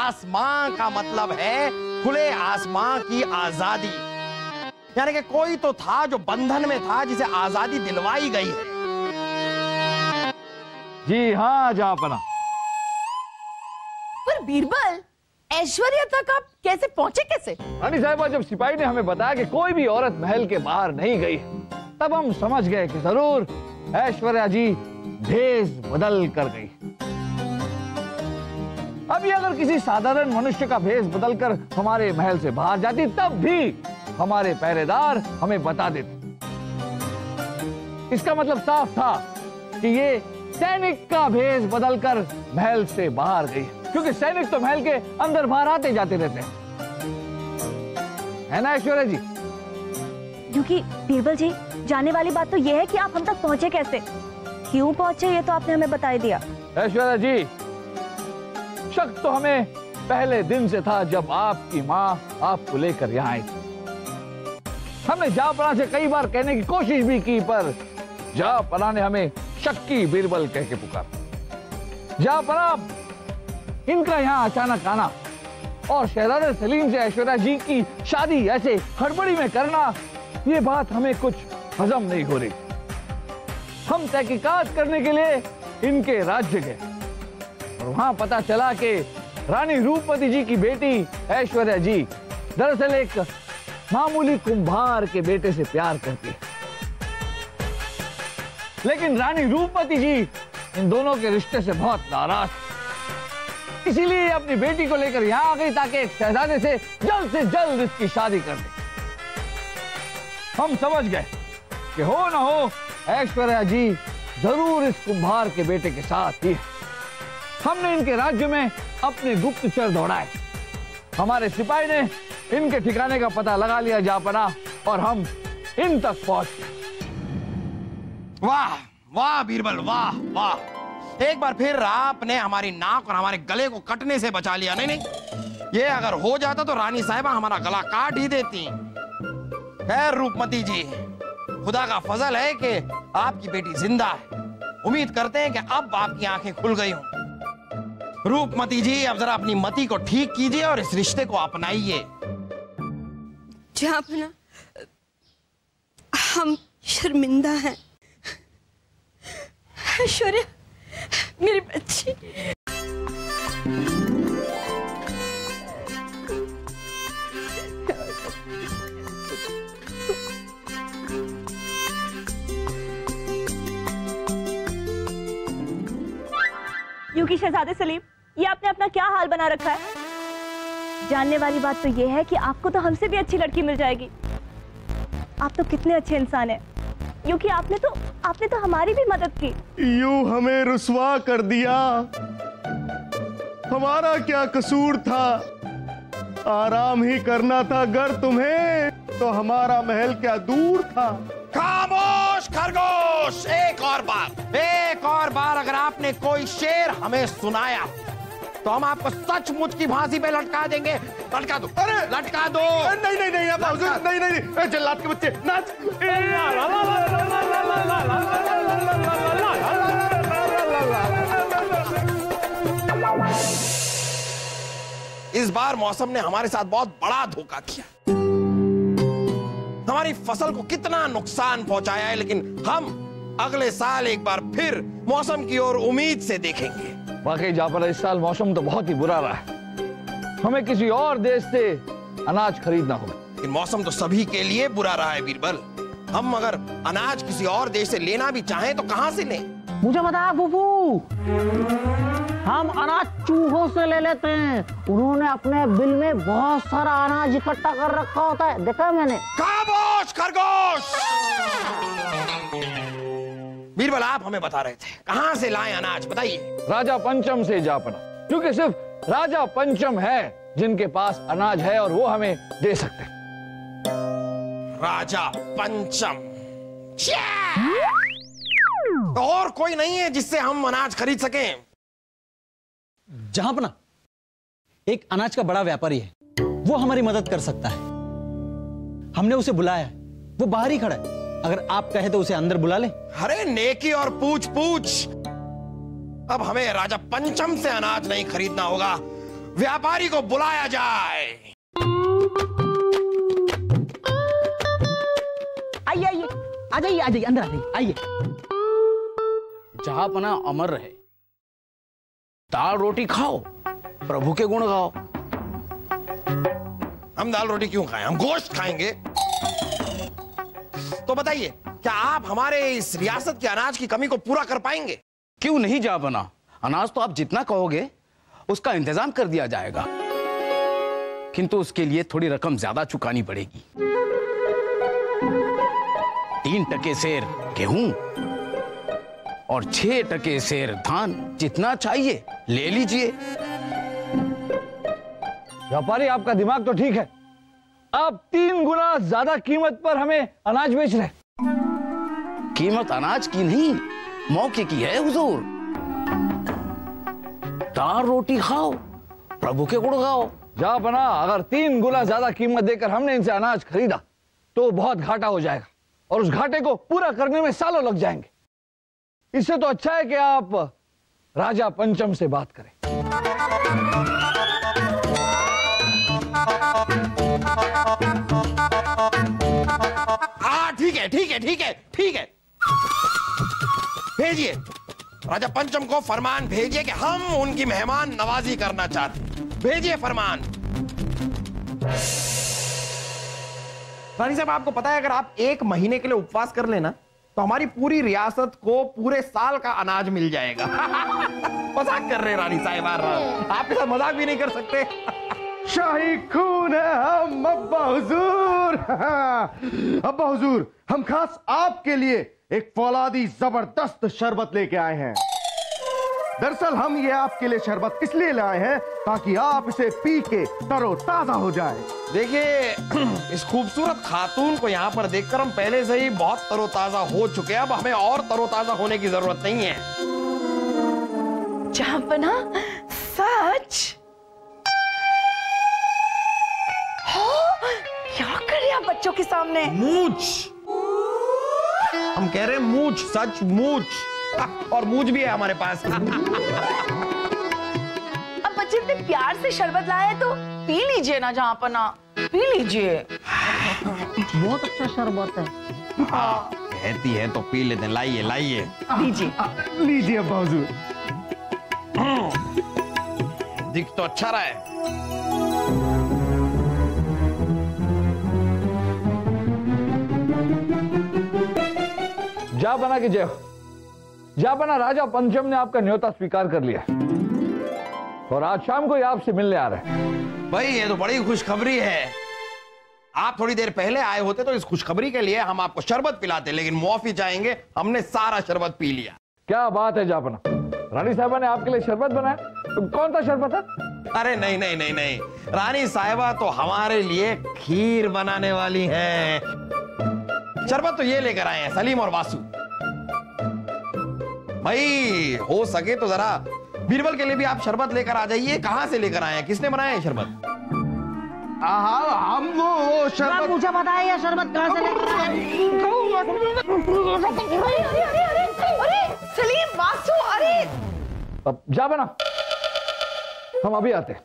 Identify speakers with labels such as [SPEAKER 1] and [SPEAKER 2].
[SPEAKER 1] आसमां का मतलब है खुले आसमां की आजादी, यानी कि कोई तो था जो बंधन में था जिसे आजादी दिलवाई गई है।
[SPEAKER 2] जी हाँ जहाँपना।
[SPEAKER 3] पर बीरबल, ऐश्वर्या तक आप कैसे पहुंचे? कैसे?
[SPEAKER 2] रानी साहिबा, जब सिपाही ने हमें बताया कि कोई भी औरत महल के बाहर नहीं गई, तब हम समझ गए कि जरूर ऐश्वर्या जी भेष बदल कर गई। अभी अगर किसी साधारण मनुष्य का भेष बदलकर हमारे महल से बाहर जाती, तब भी हमारे पहरेदार हमें बता देते। इसका मतलब साफ था कि ये सैनिक का भेष बदलकर महल से बाहर गई, क्योंकि सैनिक तो महल के अंदर बाहर आते जाते रहते हैं, है ना ऐश्वर्या जी?
[SPEAKER 4] क्योंकि बीरबल जी, जाने वाली बात तो यह है कि आप हम तक पहुंचे कैसे, क्यों पहुंचे, ये तो आपने हमें बता ही दिया।
[SPEAKER 2] ऐश्वर्या जी, शक तो हमें पहले दिन से था जब आपकी माँ आपको लेकर यहाँ आई थी। हमने जहाँपना से कई बार कहने की कोशिश भी की, पर जहाँपना ने हमें शक्की बीरबल कह के पुकारा। जहाँपना, इनका यहाँ अचानक आना और शहजादे सलीम से ऐश्वर्या जी की शादी ऐसे हड़बड़ी में करना, ये बात हमें कुछ हजम नहीं हो रही। हम तहकीकात करने के लिए इनके राज्य गए और वहां पता चला कि रानी रूपमती जी की बेटी ऐश्वर्या जी दरअसल एक मामूली कुंभार के बेटे से प्यार करती है। लेकिन रानी रूपमती जी इन दोनों के रिश्ते से बहुत नाराज, इसीलिए अपनी बेटी को लेकर यहाँ आ गई ताकि एक शहजादे से जल्द इसकी शादी कर दे। हम समझ गए कि हो ना हो ऐश्वर्या जी जरूर इस कुंभार के बेटे के साथ ही है। हमने इनके राज्य में अपने गुप्तचर दौड़ाए। हमारे सिपाही ने इनके ठिकाने का पता लगा लिया जहाँपना, और हम इन तक पहुंच गए।
[SPEAKER 1] वाह वाह बीरबल, वाह वाह, एक बार फिर आपने हमारी नाक और हमारे गले को कटने से बचा लिया। नहीं, ये अगर हो जाता तो रानी साहिबा हमारा गला काट ही देती। खैर रूपमती जी, खुदा का फजल है कि आपकी बेटी जिंदा है। उम्मीद करते हैं कि अब आपकी आंखें खुल गई हों। रूपमती जी, अब जरा अपनी मति को ठीक कीजिए और इस रिश्ते को अपनाइए।
[SPEAKER 5] जहाँपना, हम शर्मिंदा हैं। ऐश्वर्या मेरी बच्ची।
[SPEAKER 4] क्योंकि शहजादे सलीम, ये आपने अपना क्या हाल बना रखा है? जानने वाली बात तो ये है कि आपको तो हमसे भी अच्छी लड़की मिल जाएगी। आप तो कितने अच्छे इंसान हैं, क्योंकि आपने तो हमारी भी मदद की।
[SPEAKER 6] यूं हमें रुस्वा कर दिया, हमारा क्या कसूर था? आराम ही करना था अगर तुम्हें, तो हमारा महल क्या दूर था?
[SPEAKER 1] खामोश खरगोश, एक और बार अगर आपने कोई शेर हमें सुनाया तो हम आपको सचमुच की फांसी पे लटका देंगे। लटका दो, अरे लटका दो।
[SPEAKER 6] नहीं नहीं, जल्लाद के बच्चे नाच।
[SPEAKER 1] इस बार मौसम ने हमारे साथ बहुत बड़ा धोखा किया। हमारी फसल को कितना नुकसान पहुंचाया है, लेकिन हम अगले साल एक बार फिर मौसम की ओर उम्मीद से देखेंगे।
[SPEAKER 2] वाकई जहाँपना, इस साल मौसम तो बहुत ही बुरा रहा है। हमें किसी और देश से अनाज खरीदना होगा।
[SPEAKER 1] लेकिन मौसम तो सभी के लिए बुरा रहा है बीरबल। हम अगर अनाज किसी और देश से लेना भी चाहें तो कहां से लें?
[SPEAKER 7] मुझे बता फूफू, हम अनाज चूहों से ले लेते हैं। उन्होंने अपने बिल में बहुत सारा अनाज इकट्ठा कर रखा होता है, देखा मैंने।
[SPEAKER 1] खामोश खरगोश। बीरबल, आप हमें बता रहे थे कहां से लाएं अनाज, बताइए।
[SPEAKER 2] राजा पंचम से जहाँपना, क्योंकि सिर्फ राजा पंचम है जिनके पास अनाज है और वो हमें दे सकते हैं।
[SPEAKER 1] राजा पंचम, और कोई नहीं है जिससे हम अनाज खरीद सकें?
[SPEAKER 8] जहाँपना, एक अनाज का बड़ा व्यापारी है, वो हमारी मदद कर सकता है। हमने उसे बुलाया है, वो बाहर ही खड़ा है। अगर आप कहे तो उसे अंदर बुला ले।
[SPEAKER 1] अरे नेकी और पूछ पूछ, अब हमें राजा पंचम से अनाज नहीं खरीदना होगा, व्यापारी को बुलाया जाए।
[SPEAKER 7] आइए आइए, आ जाइए आ जाइए, अंदर आ जाइए, आइए।
[SPEAKER 9] जहां पना अमर रहे, दाल रोटी खाओ, प्रभु के गुण गाओ।
[SPEAKER 1] हम दाल रोटी क्यों खाएं? हम गोश्त खाएंगे। तो बताइए, क्या आप हमारे इस रियासत के अनाज की कमी को पूरा कर पाएंगे?
[SPEAKER 9] क्यों नहीं जा बना, अनाज तो आप जितना कहोगे उसका इंतजाम कर दिया जाएगा, किंतु उसके लिए थोड़ी रकम ज्यादा चुकानी पड़ेगी। 3 टके सेर गेहूं और 6 टके सेर धान, जितना चाहिए ले लीजिए।
[SPEAKER 2] व्यापारी, आपका दिमाग तो ठीक है, आप 3 गुना ज्यादा कीमत पर हमें अनाज बेच रहे।
[SPEAKER 9] कीमत अनाज की नहीं, मौके की है हुजूर। दाल रोटी खाओ, प्रभु के गुण गाओ।
[SPEAKER 2] जा बना, अगर 3 गुना ज्यादा कीमत देकर हमने इनसे अनाज खरीदा तो बहुत घाटा हो जाएगा और उस घाटे को पूरा करने में सालों लग जाएंगे। इससे तो अच्छा है कि आप राजा पंचम से बात करें।
[SPEAKER 1] ठीक है ठीक है ठीक है ठीक है, भेजिए राजा पंचम को फरमान भेजिए कि हम उनकी मेहमान नवाजी करना चाहते हैं। भेजिए फरमान। रानी साहब, आपको पता है अगर आप 1 महीने के लिए उपवास कर लेना तो हमारी पूरी रियासत को पूरे साल का अनाज मिल जाएगा। मजाक कर रहे हैं रानी साहब, आपके साथ मजाक भी नहीं कर सकते।
[SPEAKER 6] शाही खून है हम अब्बा हुजूर। अब्बा हुजूर, हम खास आपके लिए एक फौलादी जबरदस्त शरबत लेके आए हैं। दरअसल हम ये आपके लिए शरबत इसलिए लाए हैं ताकि आप इसे पी के तरोताजा हो जाए।
[SPEAKER 1] देखिए, इस खूबसूरत खातून को यहाँ पर देखकर हम पहले से ही बहुत तरोताजा हो चुके हैं। अब हमें और तरोताजा होने की जरूरत नहीं है।
[SPEAKER 3] जहांपना, सच? क्या कर रहे हैं आप बच्चों के सामने?
[SPEAKER 1] मूछ, हम कह रहे हैं मूछ, सच मूछ। और मूछ भी है हमारे पास।
[SPEAKER 3] अब बच्चे इतने प्यार से शरबत लाए तो पी लीजिए ना जहांपना, पी लीजिए।
[SPEAKER 7] बहुत अच्छा शरबत है।
[SPEAKER 1] हाँ, कहती है तो पी लेते। लाइए लाइए,
[SPEAKER 3] लीजिए
[SPEAKER 6] लीजिए अब्बा हुजूर।
[SPEAKER 1] दिख तो अच्छा रहा है।
[SPEAKER 2] जा बना की जय हो। जा बना, राजा पंचम ने आपका न्योता स्वीकार कर लिया और आज शाम को ही आपसे मिलने आ रहे हैं।
[SPEAKER 1] भाई, ये तो बड़ी खुशखबरी है। आप थोड़ी देर पहले आए होते तो इस खुशखबरी के लिए हम आपको शरबत पिलाते, लेकिन मुआफी चाहेंगे, हमने सारा शरबत पी लिया।
[SPEAKER 2] क्या बात है जापना, रानी साहबा ने आपके लिए शरबत बनाया? तो कौन सा शरबत है?
[SPEAKER 1] अरे नहीं नहीं नहीं नहीं, रानी साहिबा तो हमारे लिए खीर बनाने वाली हैं। शरबत तो ये लेकर आए हैं सलीम और वासु। भाई, हो सके तो जरा बीरबल के लिए भी आप शरबत लेकर आ जाइए। कहां से लेकर आए हैं? किसने बनाया है शरबत?
[SPEAKER 6] हम वो शरबत
[SPEAKER 7] मुझे बताया ये शरबत कहां से लेकर आए?
[SPEAKER 3] अरे सलीम, वासु, अरे
[SPEAKER 2] अब जा बना, हम अभी आते हैं।